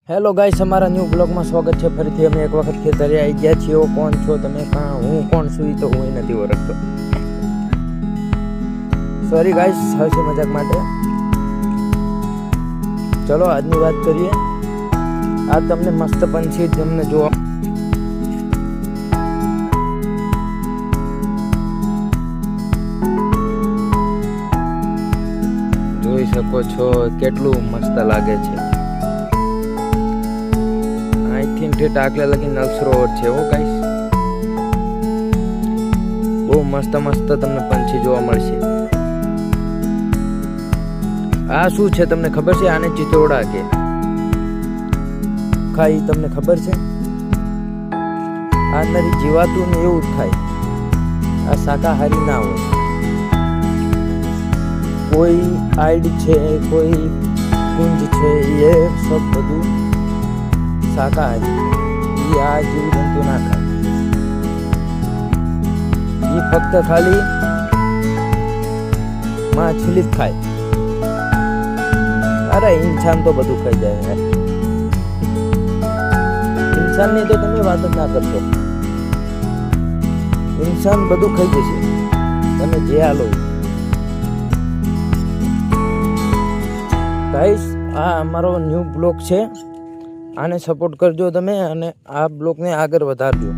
Hello guys, અમારા new બ્લોગમાં સ્વાગત છે. ફરીથી અમે એક વખત ખેતરે આવી ગયા છીએ. કોણ છો તમે? હું કોણ છું તો હું નથી ઓળખતો. સોરી ગાઈસ, હાઉસી મજાક માટે. ચલો આજની વાત કરીએ. આ તમને મસ્ત પંછી તમને જોવા જોઈ શકો છો. કેટલું મસ્ત લાગે છે. ઠેઠ આગલા લગી નલસરોવર છે. ઓ ગાઈસ, બહુ મસ્ત મસ્ત તમને પંછી જોવા મળશે. આ શું છે તમને ખબર છે? આને ચિત્તોડા કે ખાઈ તમને ખબર છે? આ નરી જીવાતું ને એવું જ ખાય. આ શાકાહારી ના હોય. કોઈ આઈડ છે, કોઈ કુંજ છે, એ સબ બધું શાકાહારી. આ જીવ જંતુ ના ખાય. એ ફક્ત ખાલી માછલી જ ખાય. અરે ઇન્સાન તો બધું ખાઈ જાય. ઇન્સાન ની તો તમે વાત જ ના કરશો. ઇન્સાન બધું ખાઈ જશે. તમે જે હાલો. ગાઈસ, આ અમારો ન્યૂ બ્લોગ છે. આને સપોર્ટ કરજો તમે, અને આ બ્લોગને આગળ વધારજો.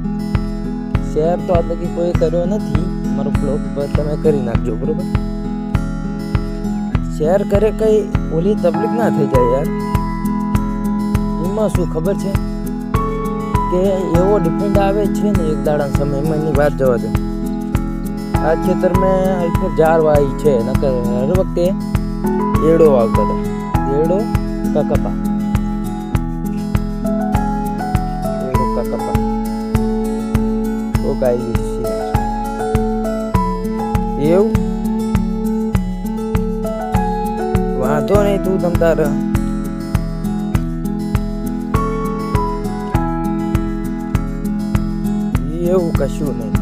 શેર તો આ લગી કોઈ કર્યો નથી મારો બ્લોગ, પર તમે કરી નાખજો. બરોબર? શેર કરે કઈ ઓલી તકલીફ ના થઈ જાય યાર. એમાં શું ખબર છે કે એવો ડિફેન્ડ આવે છે ને એક દાડા સમયમાં, એની વાત જવા દો. આ ખેતર મેં જાર વાઈ છે, નકર હર વખતે એડો આવતા હતા. એડો કકપા એવું વાંધો નહીં. તું તમ તાર એવું કશું નહીં.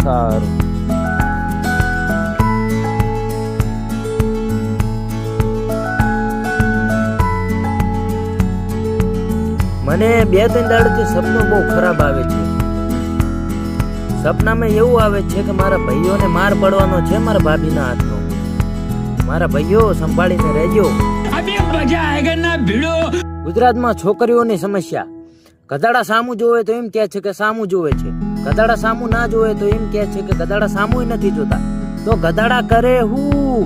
સારું. મને 2-3 દાડાથી સપનું બહુ ખરાબ આવે છે. સપનામાં એવું આવે છે કે મારા ભાઈઓને માર પડવાનો છે મારા ભાભીના હાથનો. મારા ભાઈઓ સંભાળીને રહેજો. ગુજરાતમાં છોકરીઓની સમસ્યા. ગધાડા સામું જોવે તો એમ કહે છે કે સામું જોવે છે. ગધાડા સામું ના જોવે તો એમ કહે છે કે ગધાડા સામું નથી જોતા. તો ગધાડા કરે હું.